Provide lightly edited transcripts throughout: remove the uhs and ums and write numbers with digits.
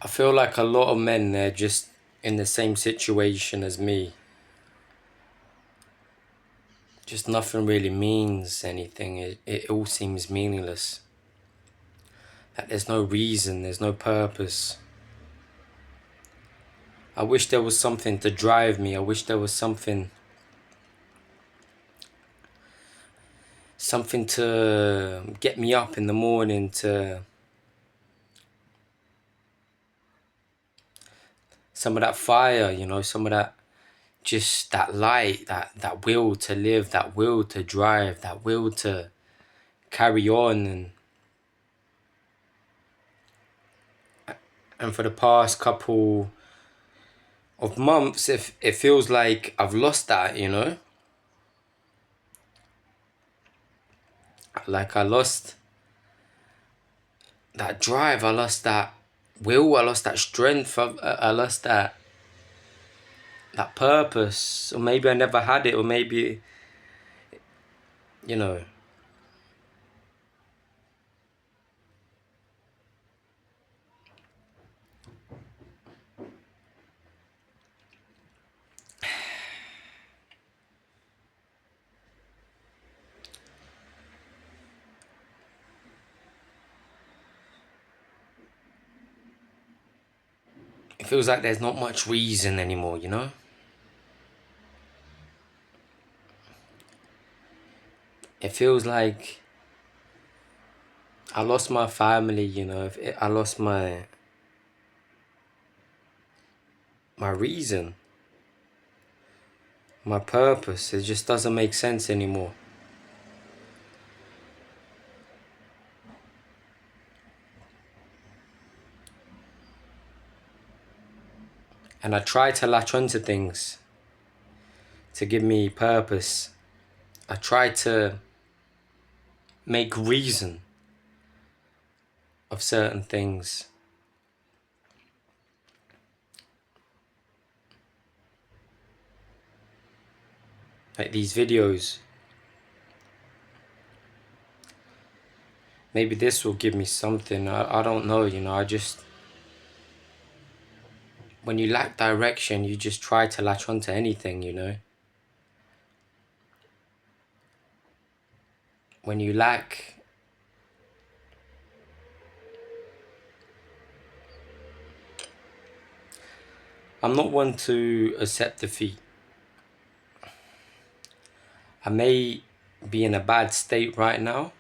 I feel like a lot of men, they're just in the same situation as me. Just nothing really means anything. It all seems meaningless. That there's no reason, there's no purpose. I wish there was something to drive me. I wish there was something to get me up in the morning, to some of that fire, some of that, just that light, that will to live, that will to drive, that will to carry on. And for the past couple of months, it feels like I've lost that. Like I lost that drive, I lost that will, I lost that strength, I lost that purpose. Or maybe I never had it, or maybe, you know. It feels like there's not much reason anymore. It feels like I lost my family. I lost my reason, my purpose. It just doesn't make sense anymore. And I try to latch onto things to give me purpose. I try to make reason of certain things. Like these videos. Maybe this will give me something. I don't know, I just... When you lack direction, you just try to latch onto anything. When you lack... I'm not one to accept defeat. I may be in a bad state right now,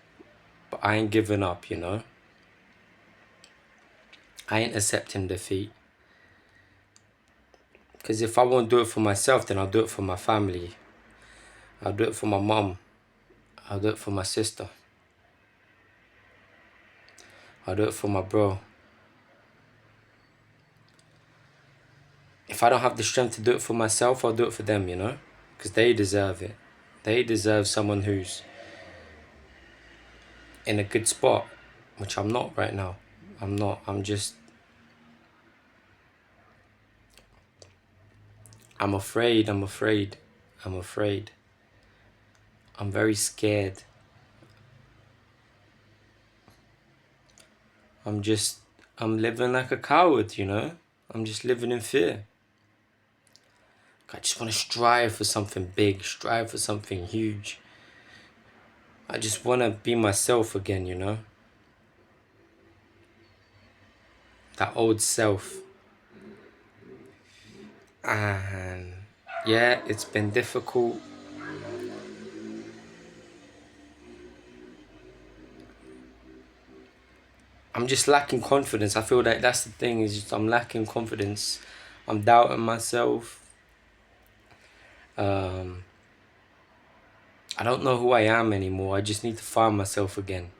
but I ain't giving up. I ain't accepting defeat. Because if I won't do it for myself, then I'll do it for my family. I'll do it for my mum. I'll do it for my sister. I'll do it for my bro. If I don't have the strength to do it for myself, I'll do it for them, Because they deserve it. They deserve someone who's in a good spot, which I'm not right now. I'm not. I'm afraid. I'm very scared. I'm living like a coward. I'm just living in fear. I just want to strive for something big, strive for something huge. I just want to be myself again. That old self. And yeah, it's been difficult. I'm just lacking confidence. I feel like that's the thing, is just I'm lacking confidence. I'm doubting myself. I don't know who I am anymore. I just need to find myself again.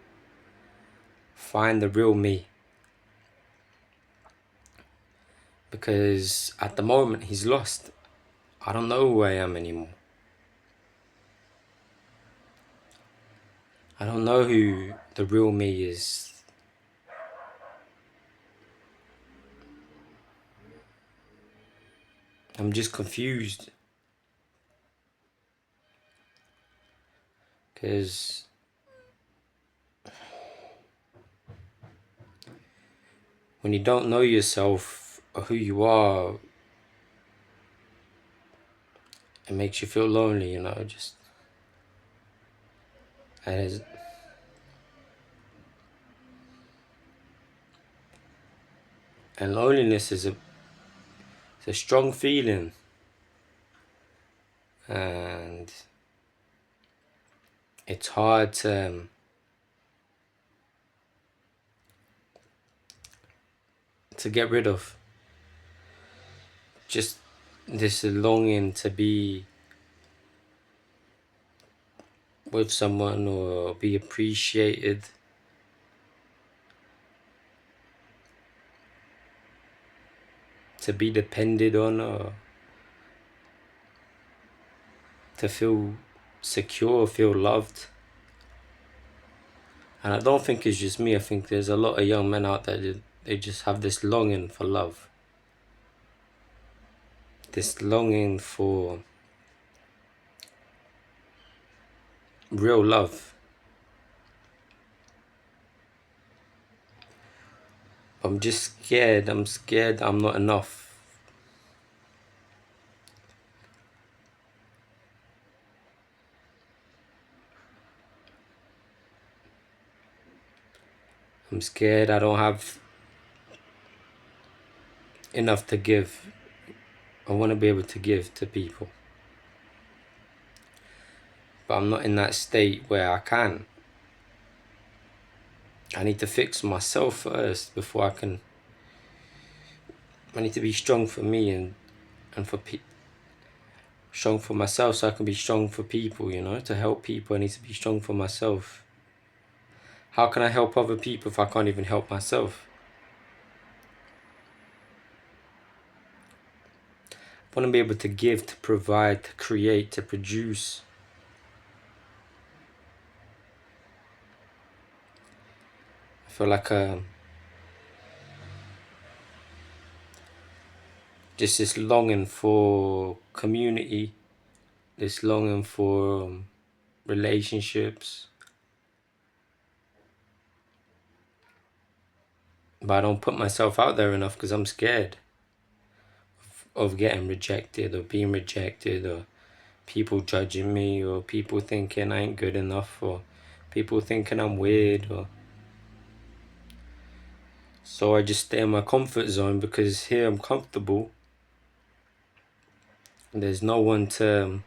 Find the real me. Because at the moment, he's lost. I don't know who I am anymore. I don't know who the real me is. I'm just confused. Because when you don't know yourself or who you are, it makes you feel lonely, you know, just, and loneliness is it's a strong feeling, and it's hard to get rid of. Just this longing to be with someone or be appreciated. To be depended on, or to feel secure, feel loved. And I don't think it's just me. I think there's a lot of young men out there that they just have this longing for love. This longing for real love. I'm just scared. I'm scared I'm not enough. I'm scared I don't have enough to give. I want to be able to give to people. But I'm not in that state where I can. I need to fix myself first before I can. I need to be strong for me and for strong for myself so I can be strong for people, you know. To help people, I need to be strong for myself. How can I help other people if I can't even help myself? I want to be able to give, to provide, to create, to produce. I feel like just this longing for community, this longing for relationships. But I don't put myself out there enough because I'm scared of getting rejected or being rejected, or people judging me, or people thinking I ain't good enough, or people thinking I'm weird, or so I just stay in my comfort zone because here I'm comfortable. There's no one to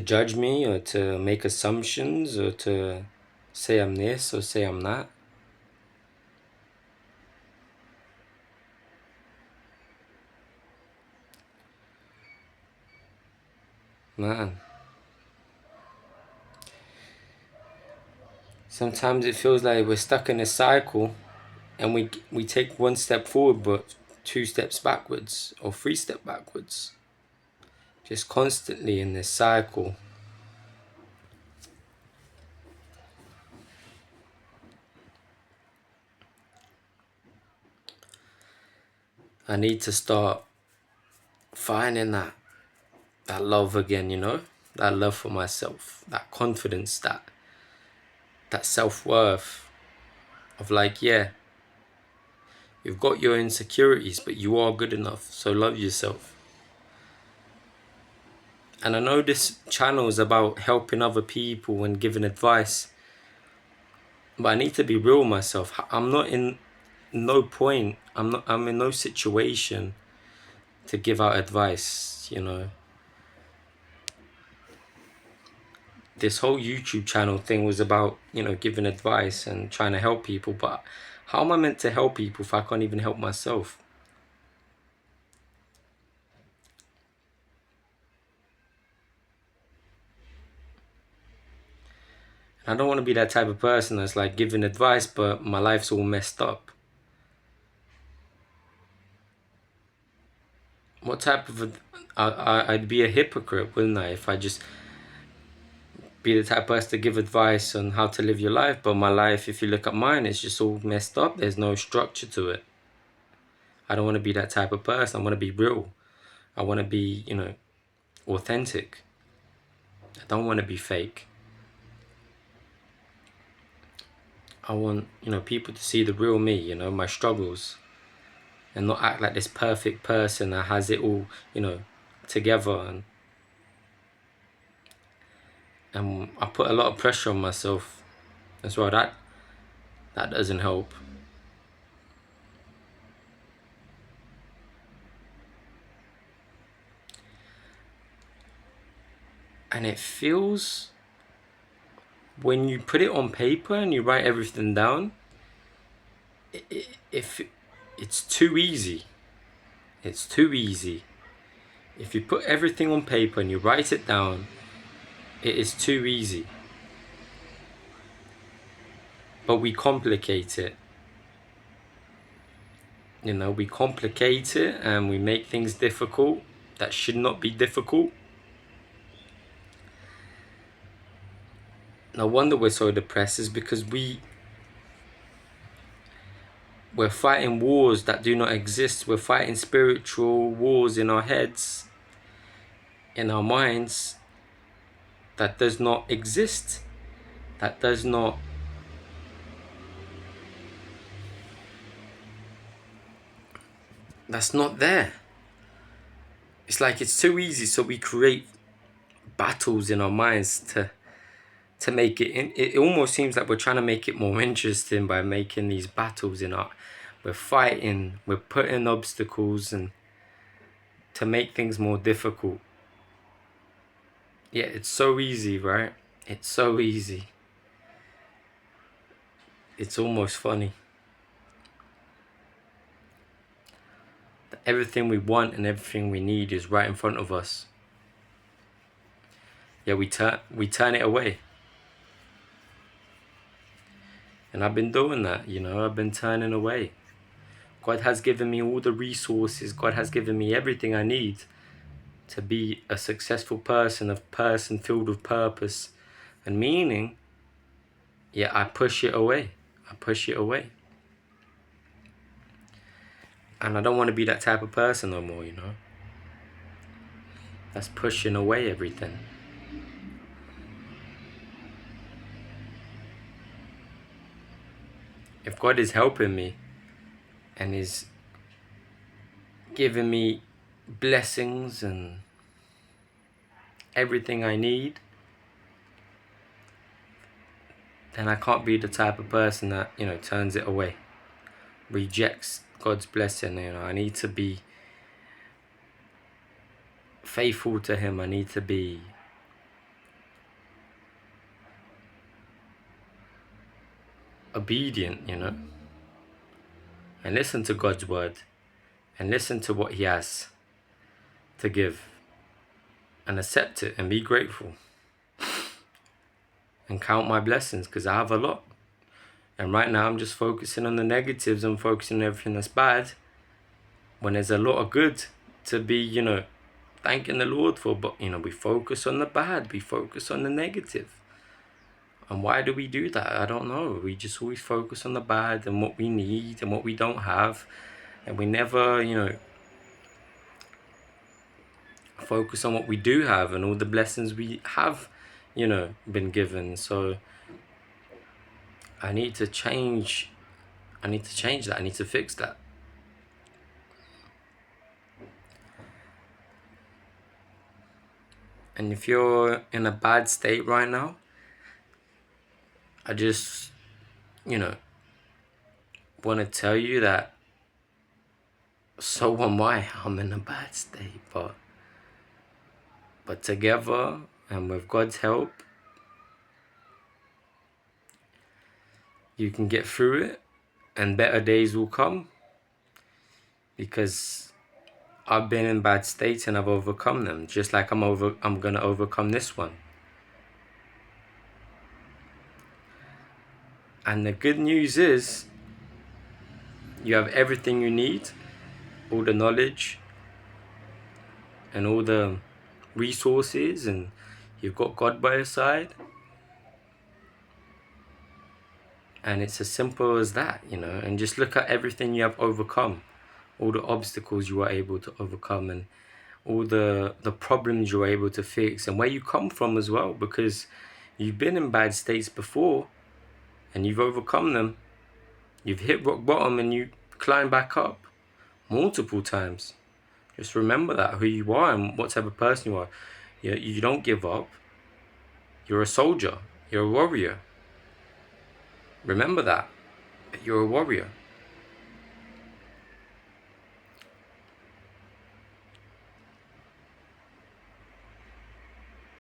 judge me or to make assumptions or to say I'm this or say I'm that. Man. Sometimes it feels like we're stuck in a cycle and we take one step forward but 2 steps backwards or 3 steps backwards. Just constantly in this cycle. I need to start finding that love again, you know? That love for myself, that confidence, that self-worth of like, yeah, you've got your insecurities, but you are good enough, so love yourself. And I know this channel is about helping other people and giving advice, but I need to be real with myself. I'm not in no point, I'm in no situation to give out advice, you know. This whole YouTube channel thing was about, you know, giving advice and trying to help people, but how am I meant to help people if I can't even help myself? I don't want to be that type of person that's like giving advice, but my life's all messed up. What type of... I'd be a hypocrite, wouldn't I, if I just be the type of person to give advice on how to live your life, but my life, if you look at mine, it's just all messed up. There's no structure to it. I don't want to be that type of person. I want to be real. I want to be, you know, authentic. I don't want to be fake. I want, people to see the real me, my struggles, and not act like this perfect person that has it all, together. And I put a lot of pressure on myself as well. That doesn't help. And it feels, when you put it on paper and you write everything down, it's too easy. It's too easy. If you put everything on paper and you write it down, it is too easy. But we complicate it. We complicate it and we make things difficult that should not be difficult. No wonder we're so depressed, is because we're fighting wars that do not exist. We're fighting spiritual wars in our heads, in our minds, that does not exist. That's not there. It's like it's too easy, so we create battles in our minds to make it. It almost seems like we're trying to make it more interesting by making these battles we're fighting, we're putting obstacles and to make things more difficult. Yeah, it's so easy, right? It's so easy. It's almost funny. That everything we want and everything we need is right in front of us. Yeah, we turn it away. And I've been doing that, I've been turning away. God has given me all the resources. God has given me everything I need to be a successful person, a person filled with purpose and meaning. Yeah, I push it away. And I don't want to be that type of person no more, That's pushing away everything. If God is helping me and is giving me blessings and everything I need, then I can't be the type of person that, turns it away, rejects God's blessing. I need to be faithful to Him. I need to be obedient, and listen to God's word and listen to what He has to give and accept it and be grateful and count my blessings, because I have a lot. And right now I'm just focusing on the negatives. I'm focusing on everything that's bad when there's a lot of good to be, thanking the Lord for. But, we focus on the bad. We focus on the negative. And why do we do that? I don't know. We just always focus on the bad and what we need and what we don't have. And we never, focus on what we do have and all the blessings we have, been given. So I need to change. I need to change that. I need to fix that. And if you're in a bad state right now, I just, want to tell you that so am I. I'm in a bad state, but together and with God's help, you can get through it and better days will come, because I've been in bad states and I've overcome them, just like I'm going to overcome this one. And the good news is you have everything you need, all the knowledge and all the resources, and you've got God by your side. And it's as simple as that, and just look at everything you have overcome, all the obstacles you were able to overcome, and all the problems you were able to fix, and where you come from as well, because you've been in bad states before, and you've overcome them. You've hit rock bottom and you climb back up multiple times. Just remember that, who you are and what type of person you are. You don't give up. You're a soldier. You're a warrior. Remember that. You're a warrior.